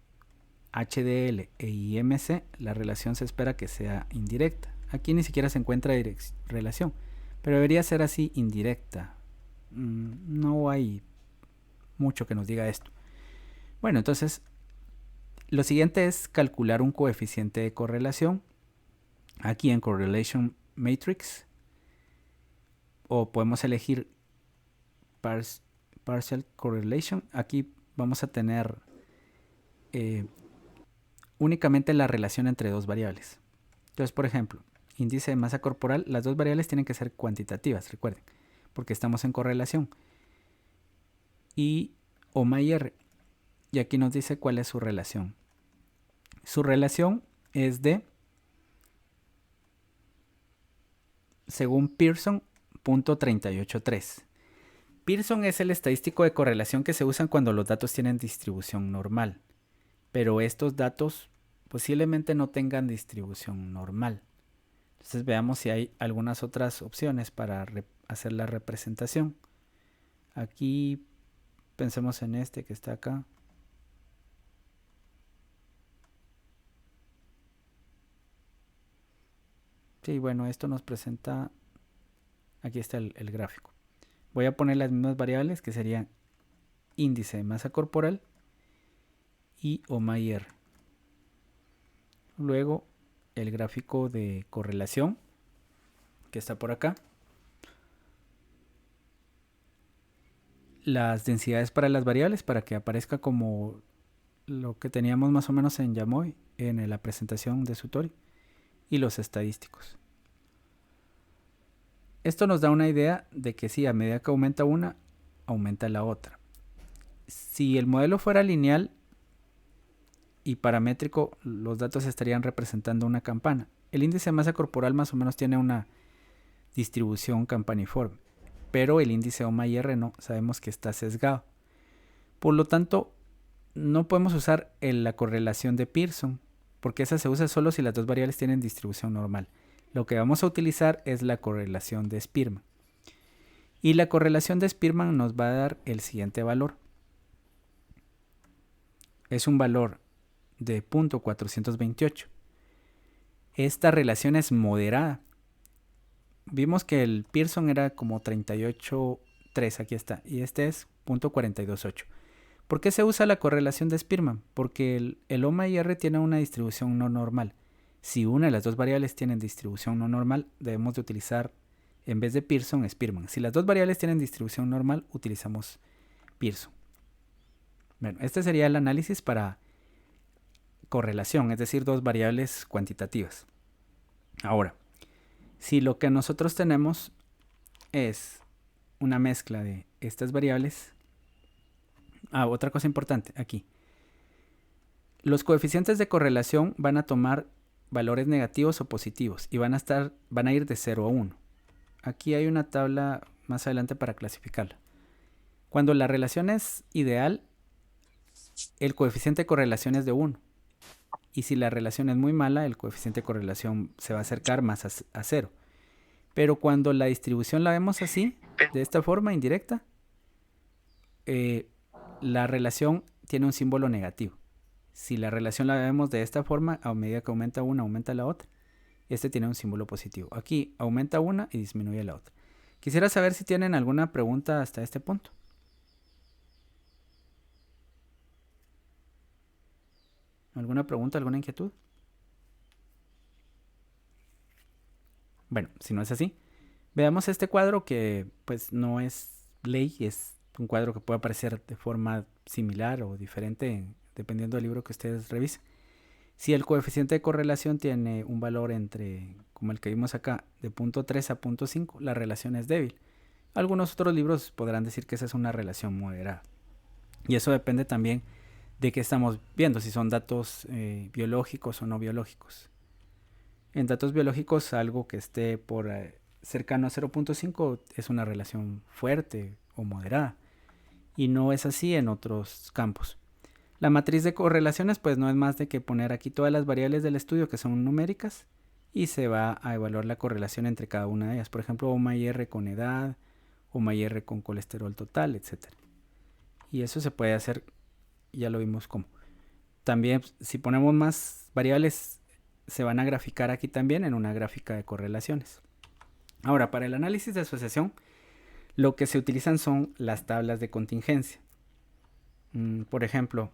HDL e IMC, la relación se espera que sea indirecta. Aquí ni siquiera se encuentra relación, pero debería ser así, indirecta. No hay mucho que nos diga esto. Bueno, entonces lo siguiente es calcular un coeficiente de correlación aquí en Correlation Matrix, o podemos elegir Partial Correlation. Aquí vamos a tener únicamente la relación entre dos variables. Entonces, por ejemplo, índice de masa corporal, las dos variables tienen que ser cuantitativas, recuerden, porque estamos en correlación. Y OMA y R. Y aquí nos dice cuál es su relación. Su relación es de, según Pearson, 0.383. Pearson es el estadístico de correlación que se usa cuando los datos tienen distribución normal. Pero estos datos posiblemente no tengan distribución normal. Entonces veamos si hay algunas otras opciones para hacer la representación. Aquí pensemos en este que está acá. Sí, bueno, esto nos presenta, aquí está el gráfico. Voy a poner las mismas variables que serían índice de masa corporal y OMA y R. Luego el gráfico de correlación que está por acá. Las densidades para las variables para que aparezca como lo que teníamos más o menos en Yamoy en la presentación de Sutori, y los estadísticos. Esto nos da una idea de que sí, a medida que aumenta una, aumenta la otra. Si el modelo fuera lineal y paramétrico, los datos estarían representando una campana. El índice de masa corporal más o menos tiene una distribución campaniforme, pero el índice OMA y R no, sabemos que está sesgado. Por lo tanto, no podemos usar la correlación de Pearson, porque esa se usa solo si las dos variables tienen distribución normal. Lo que vamos a utilizar es la correlación de Spearman. Y la correlación de Spearman nos va a dar el siguiente valor. Es un valor de 0.428. Esta relación es moderada. Vimos que el Pearson era como 38.3, aquí está, y este es 0.428. ¿Por qué se usa la correlación de Spearman? Porque el OMA y R tiene una distribución no normal. Si una de las dos variables tienen distribución no normal, debemos de utilizar, en vez de Pearson, Spearman. Si las dos variables tienen distribución normal, utilizamos Pearson. Bueno, este sería el análisis para correlación, es decir, dos variables cuantitativas. Ahora, si lo que nosotros tenemos es una mezcla de estas variables. Otra cosa importante aquí. Los coeficientes de correlación van a tomar valores negativos o positivos y van a ir de 0 a 1. Aquí hay una tabla más adelante para clasificarla. Cuando la relación es ideal, el coeficiente de correlación es de 1. Y si la relación es muy mala, el coeficiente de correlación se va a acercar más a 0. Pero cuando la distribución la vemos así, de esta forma indirecta, la relación tiene un símbolo negativo. Si la relación la vemos de esta forma, a medida que aumenta una, aumenta la otra. Este tiene un símbolo positivo. Aquí aumenta una y disminuye la otra. Quisiera saber si tienen alguna pregunta hasta este punto. ¿Alguna pregunta, alguna inquietud? Bueno, si no es así, veamos este cuadro que pues no es ley, es un cuadro que puede aparecer de forma similar o diferente dependiendo del libro que ustedes revisen. Si el coeficiente de correlación tiene un valor entre, como el que vimos acá, de 0.3 a 0.5, la relación es débil. Algunos otros libros podrán decir que esa es una relación moderada. Y eso depende también de qué estamos viendo, si son datos biológicos o no biológicos. En datos biológicos, algo que esté por cercano a 0.5 es una relación fuerte o moderada. Y no es así en otros campos. La matriz de correlaciones pues no es más de que poner aquí todas las variables del estudio que son numéricas y se va a evaluar la correlación entre cada una de ellas. Por ejemplo, OMA-IR con edad, OMA-IR con colesterol total, etc. Y eso se puede hacer, ya lo vimos cómo. También, si ponemos más variables, se van a graficar aquí también en una gráfica de correlaciones. Ahora, para el análisis de asociación, lo que se utilizan son las tablas de contingencia. Por ejemplo,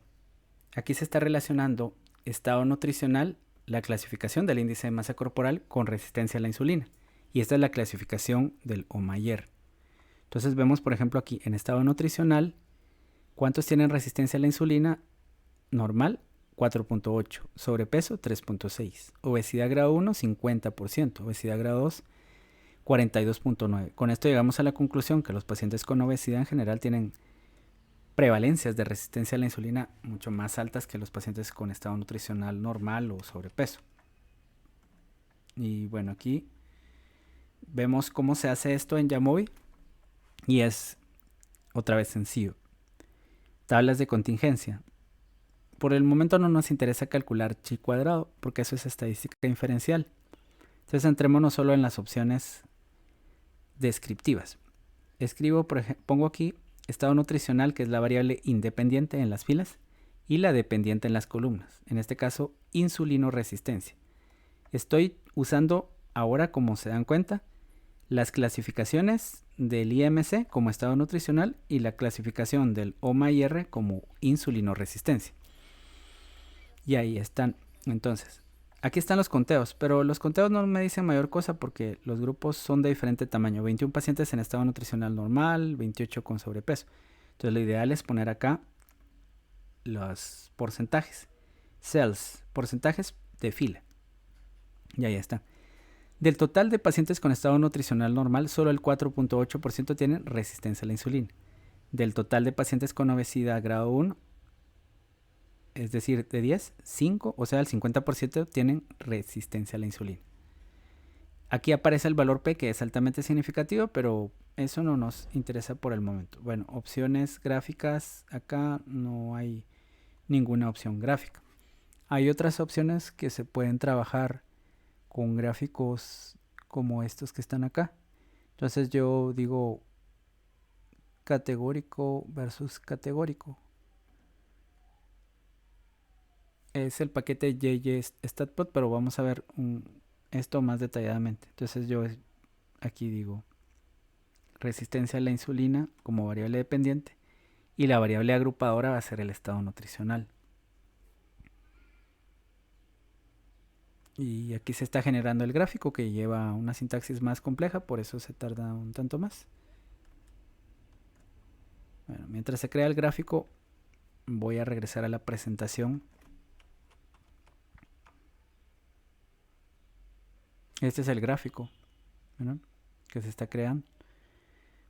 aquí se está relacionando estado nutricional, la clasificación del índice de masa corporal con resistencia a la insulina. Y esta es la clasificación del OMA-IR. Entonces vemos, por ejemplo, aquí en estado nutricional, ¿cuántos tienen resistencia a la insulina? Normal, 4.8. Sobrepeso, 3.6. Obesidad grado 1, 50%. Obesidad grado 2, 42.9. Con esto llegamos a la conclusión que los pacientes con obesidad en general tienen prevalencias de resistencia a la insulina mucho más altas que los pacientes con estado nutricional normal o sobrepeso. Y bueno, aquí vemos cómo se hace esto en Jamovi y es otra vez sencillo. Tablas de contingencia. Por el momento no nos interesa calcular chi cuadrado porque eso es estadística inferencial. Entonces centrémonos solo en las opciones descriptivas. Escribo, por ejemplo, pongo aquí estado nutricional, que es la variable independiente en las filas, y la dependiente en las columnas. En este caso, insulinoresistencia. Estoy usando ahora, como se dan cuenta, las clasificaciones del IMC como estado nutricional y la clasificación del OMA-IR como insulinoresistencia. Y ahí están. Entonces, aquí están los conteos, pero los conteos no me dicen mayor cosa porque los grupos son de diferente tamaño. 21 pacientes en estado nutricional normal, 28 con sobrepeso. Entonces lo ideal es poner acá los porcentajes. Cells, porcentajes de fila. Y ahí está. Del total de pacientes con estado nutricional normal, solo el 4.8% tienen resistencia a la insulina. Del total de pacientes con obesidad grado 1, es decir, de 10, 5, o sea, el 50% tienen resistencia a la insulina. Aquí aparece el valor P, que es altamente significativo, pero eso no nos interesa por el momento. Bueno, opciones gráficas, acá no hay ninguna opción gráfica. Hay otras opciones que se pueden trabajar con gráficos como estos que están acá. Entonces yo digo categórico versus categórico. Es el paquete JJ-StatPlot, pero vamos a ver esto más detalladamente. Entonces yo aquí digo resistencia a la insulina como variable dependiente y la variable agrupadora va a ser el estado nutricional. Y aquí se está generando el gráfico que lleva una sintaxis más compleja, por eso se tarda un tanto más. Bueno, mientras se crea el gráfico, voy a regresar a la presentación. Este es el gráfico, ¿verdad?, que se está creando.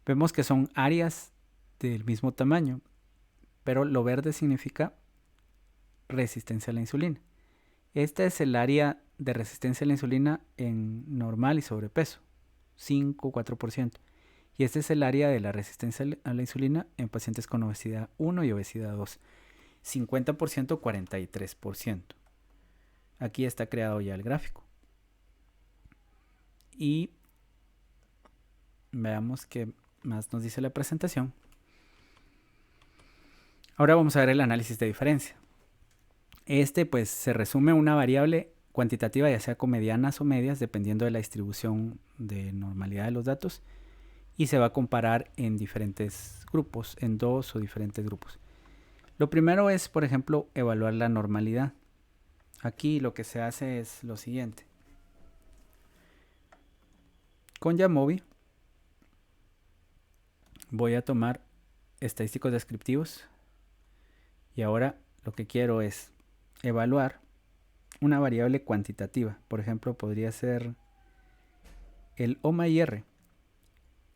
Vemos que son áreas del mismo tamaño, pero lo verde significa resistencia a la insulina. Esta es el área de resistencia a la insulina en normal y sobrepeso, 5-4%. Y este es el área de la resistencia a la insulina en pacientes con obesidad 1 y obesidad 2, 50%, 43%. Aquí está creado ya el gráfico. Y veamos qué más nos dice la presentación. Ahora vamos a ver el análisis de diferencia. Pues se resume a una variable cuantitativa, ya sea con medianas o medias, dependiendo de la distribución de normalidad de los datos, y se va a comparar en diferentes grupos, en 2 o diferentes grupos. Lo primero es, por ejemplo, evaluar la normalidad. Aquí lo que se hace es lo siguiente. Con Jamovi voy a tomar estadísticos descriptivos y ahora lo que quiero es evaluar una variable cuantitativa. Por ejemplo, podría ser el OMA-IR.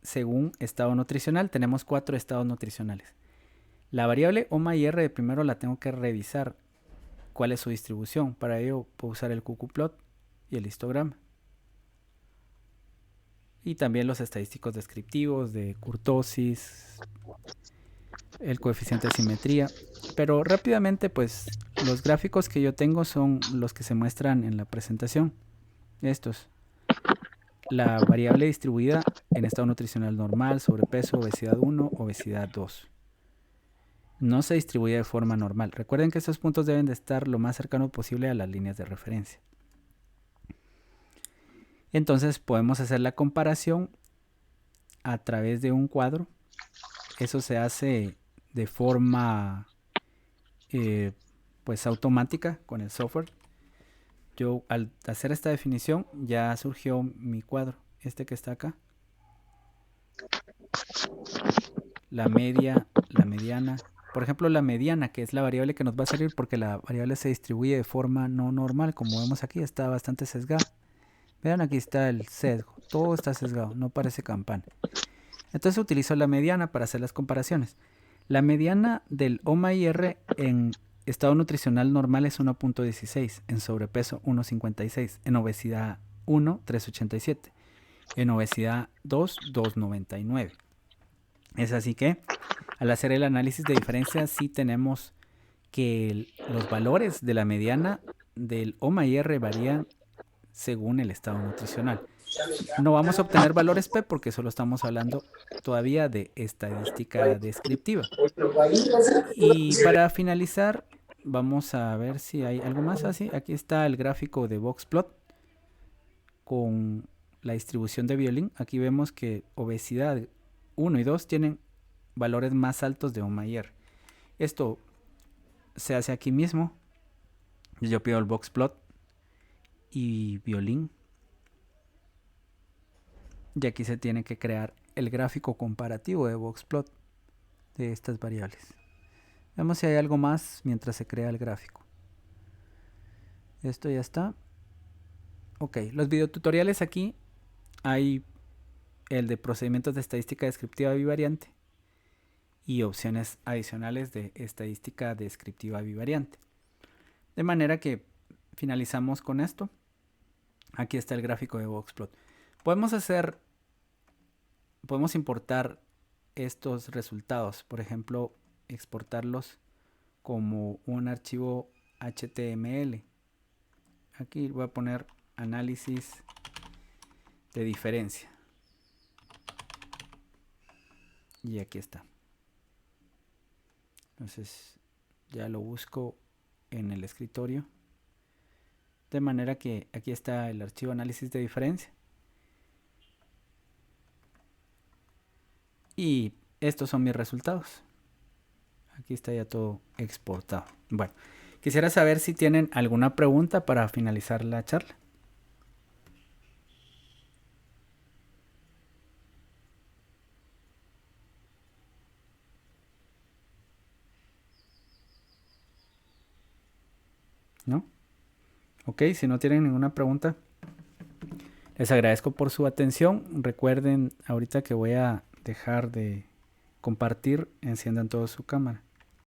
Según estado nutricional, tenemos 4 estados nutricionales. La variable OMA-IR primero la tengo que revisar cuál es su distribución. Para ello puedo usar el QQplot y el histograma. Y también los estadísticos descriptivos de kurtosis, el coeficiente de simetría. Pero rápidamente, pues los gráficos que yo tengo son los que se muestran en la presentación. Estos. La variable distribuida en estado nutricional normal, sobrepeso, obesidad 1, obesidad 2. No se distribuye de forma normal. Recuerden que estos puntos deben de estar lo más cercano posible a las líneas de referencia. Entonces podemos hacer la comparación a través de un cuadro. Eso se hace de forma pues automática con el software. Yo al hacer esta definición ya surgió mi cuadro, este que está acá. La media, la mediana. Por ejemplo, la mediana, que es la variable que nos va a salir porque la variable se distribuye de forma no normal. Como vemos aquí, está bastante sesgada. Vean, aquí está el sesgo. Todo está sesgado, no parece campana. Entonces utilizo la mediana para hacer las comparaciones. La mediana del OMA-IR en estado nutricional normal es 1.16, en sobrepeso 1.56, en obesidad 1, 3.87, en obesidad 2, 2.99. Es así que al hacer el análisis de diferencia sí tenemos que los valores de la mediana del OMA-IR varían según el estado nutricional. No vamos a obtener valores P porque solo estamos hablando todavía de estadística descriptiva. Y para finalizar, vamos a ver si hay algo más así. Aquí está el gráfico de Boxplot con la distribución de violín. Aquí vemos que obesidad 1 y 2 tienen valores más altos de OMA-IR. Esto se hace aquí mismo. Yo pido el Boxplot y violín. Y aquí se tiene que crear el gráfico comparativo de Boxplot de estas variables. Vemos si hay algo más mientras se crea el gráfico. Esto ya está. Ok, los videotutoriales aquí hay el de procedimientos de estadística descriptiva bivariante y opciones adicionales de estadística descriptiva bivariante. De manera que finalizamos con esto. Aquí está el gráfico de Boxplot. Podemos importar estos resultados, por ejemplo, exportarlos como un archivo HTML. Aquí voy a poner análisis de diferencia. Y aquí está. Entonces ya lo busco en el escritorio. De manera que aquí está el archivo análisis de diferencia. Y estos son mis resultados. Aquí está ya todo exportado. Bueno, quisiera saber si tienen alguna pregunta para finalizar la charla. ¿No? Ok, si no tienen ninguna pregunta, les agradezco por su atención. Recuerden ahorita que voy a dejar de compartir, enciendan toda su cámara.